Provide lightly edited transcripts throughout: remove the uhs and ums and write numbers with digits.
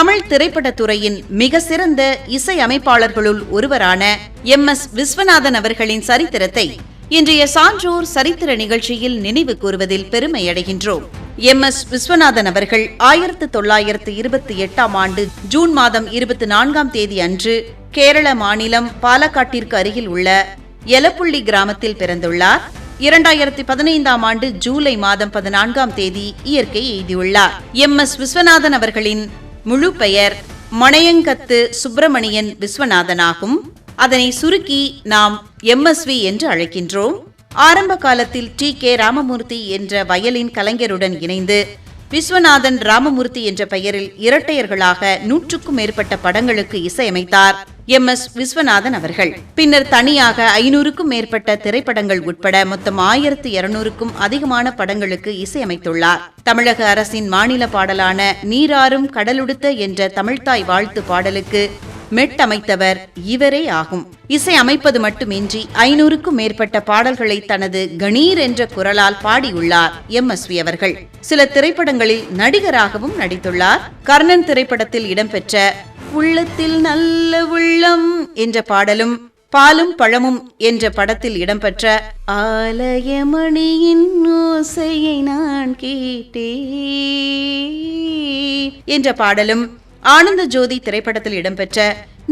தமிழ் திரைப்படத்துறையின் மிக சிறந்த இசை அமைப்பாளர்களுள் ஒருவரான MS விஸ்வநாதன் அவர்களின் சரித்திரத்தை இன்றைய சான்றோர் சரித்திர நிகழ்ச்சியில் நினைவு கூறுவதில் பெருமையடைகின்றோம். MS விஸ்வநாதன் அவர்கள் 1928ஆம் ஆண்டு ஜூன் மாதம் 24ஆம் தேதி அன்று கேரள மாநிலம் பாலக்காட்டிற்கு அருகில் உள்ள எலப்புள்ளி கிராமத்தில் பிறந்துள்ளார். 2015ஆம் ஆண்டு ஜூலை மாதம் 14ஆம் தேதி இயற்கை எய்தியுள்ளார். MS விஸ்வநாதன் அவர்களின் முழு பெயர் மணையங்கத்து சுப்பிரமணியன் விஸ்வநாதன் ஆகும். அதனை சுருக்கி நாம் MSV என்று அழைக்கின்றோம். ஆரம்ப காலத்தில் TK ராமமூர்த்தி என்ற வயலின் கலைஞருடன் இணைந்து விஸ்வநாதன் ராமமூர்த்தி என்ற பெயரில் இரட்டையர்களாக 100க்கும் மேற்பட்ட படங்களுக்கு இசையமைத்தார் MS விஸ்வநாதன் அவர்கள். பின்னர் தனியாக 500க்கும் மேற்பட்ட திரைப்படங்கள் உட்பட மொத்தம் 1200க்கும் அதிகமான படங்களுக்கு இசையமைத்துள்ளார். தமிழக அரசின் மாநில பாடலான நீராறும் கடலுடுத்த என்ற தமிழ்த்தாய் வாழ்த்து பாடலுக்கு மெட்டமைத்தவர் இவரே ஆகும். இசை அமைப்பது மட்டுமின்றி 500க்கும் மேற்பட்ட பாடல்களை தனது கணீர் என்ற குரலால் பாடியுள்ளார் MSV அவர்கள். சில திரைப்படங்களில் நடிகராகவும் நடித்துள்ளார். கர்ணன் திரைப்படத்தில் இடம்பெற்ற உள்ளத்தில் நல்ல உள்ளம் என்ற பாடலும், பாலும் பழமும் என்ற படத்தில் இடம்பெற்ற ஆலயமணியின் ஓசையை நான் கேட்டேன் என்ற பாடலும், ஆனந்த ஜோதி திரைப்படத்தில் இடம்பெற்ற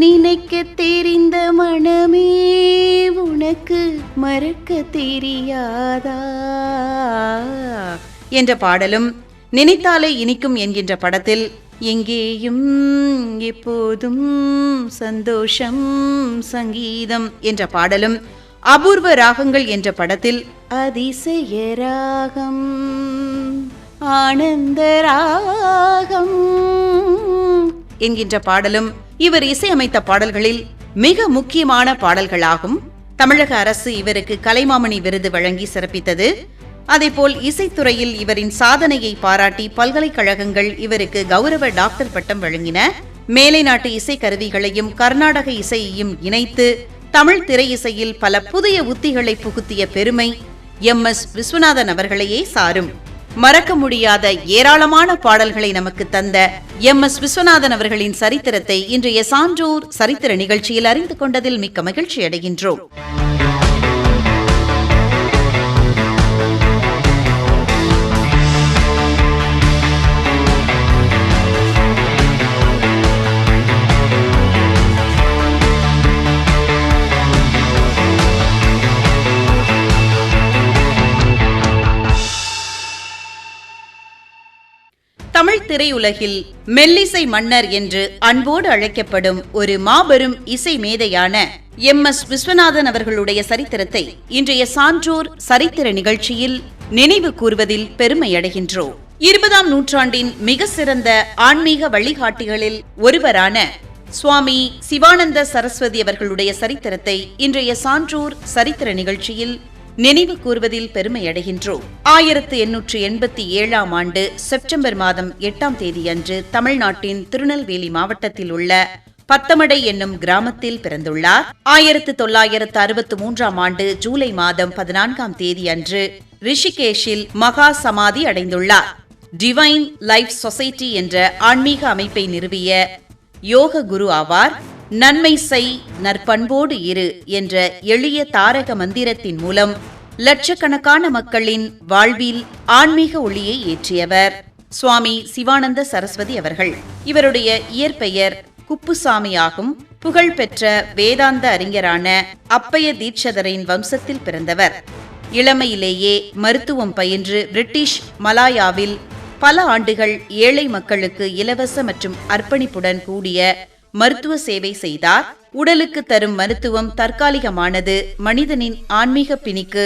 நினைக்க தெரிந்த மனமே உனக்கு மறக்க தெரியாதா என்ற பாடலும், நினைத்தாலே இனிக்கும் என்கின்ற படத்தில் எங்கேயும் எப்போதும் சந்தோஷம் சங்கீதம் என்ற பாடலும், அபூர்வ ராகங்கள் என்ற படத்தில் அதிசய ராகம் ஆனந்த ராகம் என்கின்ற பாடலும் இவர் இசையமைத்த பாடல்களில் மிக முக்கியமான பாடல்களாகும். தமிழக அரசு இவருக்கு கலைமாமணி விருது வழங்கி சிறப்பித்தது. அதேபோல் இசைத்துறையில் இவரின் சாதனையை பாராட்டி பல்கலைக்கழகங்கள் இவருக்கு கௌரவ டாக்டர் பட்டம் வழங்கின. மேலை நாட்டு இசை கருவிகளையும் கர்நாடக இசையையும் இணைத்து தமிழ் திரை இசையில் பல புதிய உத்திகளை புகுத்திய பெருமை MS விஸ்வநாதன் அவர்களையே சாரும். மறக்க முடியாத ஏராளமான பாடல்களை நமக்கு தந்த MS விஸ்வநாதன் அவர்களின் சரித்திரத்தை இன்றைய சான்றோர் சரித்திர நிகழ்ச்சியில் அறிந்து கொண்டதில் மிக்க மகிழ்ச்சி அடைகின்றோம். தமிழ் திரையுலகில் மெல்லிசை மன்னர் என்று அன்போடு அழைக்கப்படும் ஒரு மாபெரும் இசை மேதையான MS விஸ்வநாதன் அவர்களுடைய சரித்திரத்தை இன்றைய சான்றோர் சரித்திர நிகழ்ச்சியில் நினைவு கூறுவதில் பெருமையடைகின்றோம். 20ஆம் நூற்றாண்டின் மிக சிறந்த ஆன்மீக வழிகாட்டிகளில் ஒருவரான சுவாமி சிவானந்த சரஸ்வதி அவர்களுடைய சரித்திரத்தை இன்றைய சான்றோர் சரித்திர நிகழ்ச்சியில் நினைவு கூறுவதில் பெருமையடைகின்றோம். 1887ஆம் ஆண்டு செப்டம்பர் மாதம் 8ஆம் தேதி அன்று தமிழ்நாட்டின் திருநெல்வேலி மாவட்டத்தில் உள்ள பத்தமடை என்னும் கிராமத்தில் பிறந்துள்ளார். 1963ஆம் ஆண்டு ஜூலை மாதம் 14ஆம் தேதி அன்று ரிஷிகேஷில் மகா சமாதி அடைந்துள்ளார். டிவைன் லைஃப் சொசைட்டி என்ற ஆன்மீக அமைப்பை நிறுவிய யோக குரு ஆவார். நன்மை செய் நற்பண்போடு இரு என்ற எளிய தாரக மந்திரத்தின் மூலம் லட்சக்கணக்கான மக்களின் வாழ்வில் ஆன்மீக ஒளியை ஏற்றியவர் சுவாமி சிவானந்த சரஸ்வதி அவர்கள். இவருடைய இயற்பெயர் குப்புசாமி ஆகும். புகழ்பெற்ற வேதாந்த அறிஞரான அப்பைய தீட்சதரின் வம்சத்தில் பிறந்தவர். இளமையிலேயே மருத்துவம் பயின்று பிரிட்டிஷ் மலாயாவில் பல ஆண்டுகள் ஏழை மக்களுக்கு இலவச மற்றும் அர்ப்பணிப்புடன் கூடிய மருத்துவ சேவை செய்தார். உடலுக்கு தரும் மருத்துவம் தற்காலிகமானது, மனிதனின் ஆன்மீக பிணிக்கு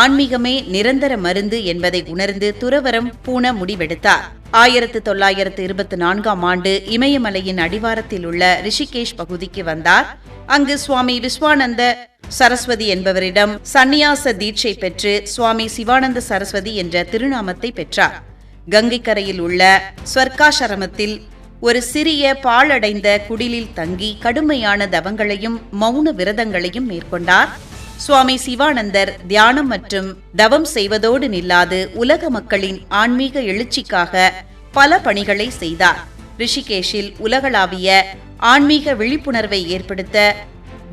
ஆன்மீகமே நிரந்தர மருந்து என்பதை உணர்ந்து துறவரம் பூண முடிவெடுத்தார். 1924ஆம் ஆண்டு இமயமலையின் அடிவாரத்தில் உள்ள ரிஷிகேஷ் பகுதிக்கு வந்தார். அங்கு சுவாமி விஸ்வானந்த சரஸ்வதி என்பவரிடம் சந்நியாச தீட்சை பெற்று சுவாமி சிவானந்த சரஸ்வதி என்ற திருநாமத்தை பெற்றார். கங்கை கரையில் உள்ள ஸ்வர்காசிரமத்தில் ஒரு சிறிய பாழடைந்த குடிலில் தங்கி கடுமையான தவங்களையும் மௌன விரதங்களையும் மேற்கொண்டார். சுவாமி சிவானந்தர் தியானம் மற்றும் தவம் செய்வதோடு நில்லாது உலக மக்களின் ஆன்மீக எழுச்சிக்காக பல பணிகளை செய்தார். ரிஷிகேஷில் உலகளாவிய ஆன்மீக விழிப்புணர்வை ஏற்படுத்த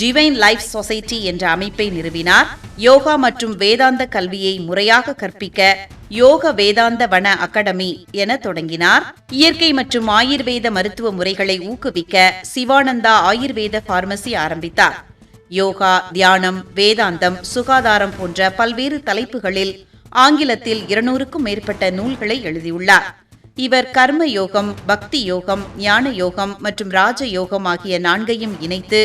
டிவைன் லைஃப் சொசைட்டி என்ற அமைப்பை நிறுவினார். யோகா மற்றும் வேதாந்த கல்வியை முறையாக கற்பிக்க யோக வேதாந்த வன அகாடமி என தொடங்கினார். இயற்கை மற்றும் ஆயுர்வேத மருத்துவ முறைகளை ஊக்குவிக்க சிவானந்தா ஆயுர்வேத பார்மசி ஆரம்பித்தார். யோகா, தியானம், வேதாந்தம், சுகாதாரம் போன்ற பல்வேறு தலைப்புகளில் ஆங்கிலத்தில் 200க்கும் மேற்பட்ட நூல்களை எழுதியுள்ளார். இவர் கர்ம யோகம், பக்தி யோகம், ஞான யோகம் மற்றும் ராஜ யோகம் ஆகிய 4ஐயும் இணைத்து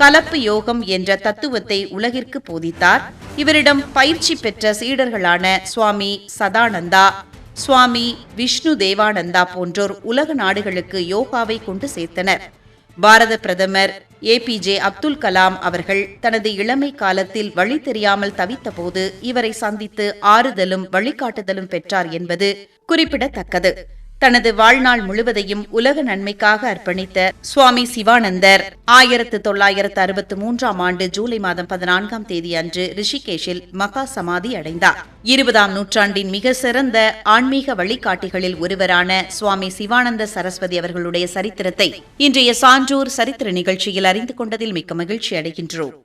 கலப்பு யோகம் என்ற தத்துவத்தை உலகிற்கு போதித்தார். இவரிடம் பயிற்சி பெற்ற சீடர்களான சுவாமி சதானந்தா, சுவாமி விஷ்ணு தேவானந்தா போன்றோர் உலக நாடுகளுக்கு யோகாவை கொண்டு சேர்த்தனர். பாரத பிரதமர் APJ அப்துல் கலாம் அவர்கள் தனது இளமை காலத்தில் வழி தெரியாமல் தவித்தபோது இவரை சந்தித்து ஆறுதலும் வழிகாட்டுதலும் பெற்றார் என்பது குறிப்பிடத்தக்கது. தனது வாழ்நாள் முழுவதையும் உலக நன்மைக்காக அர்ப்பணித்த சுவாமி சிவானந்தர் 1963ஆம் ஆண்டு ஜூலை மாதம் 14ஆம் தேதி அன்று ரிஷிகேஷில் மகா சமாதி அடைந்தார். 20ஆம் நூற்றாண்டின் மிக சிறந்த ஆன்மீக வழிகாட்டிகளில் ஒருவரான சுவாமி சிவானந்த சரஸ்வதி அவர்களுடைய சரித்திரத்தை இன்றைய சான்றோர் சரித்திர நிகழ்ச்சியில் அறிந்து கொண்டதில் மிக்க மகிழ்ச்சி அடைகின்றோம்.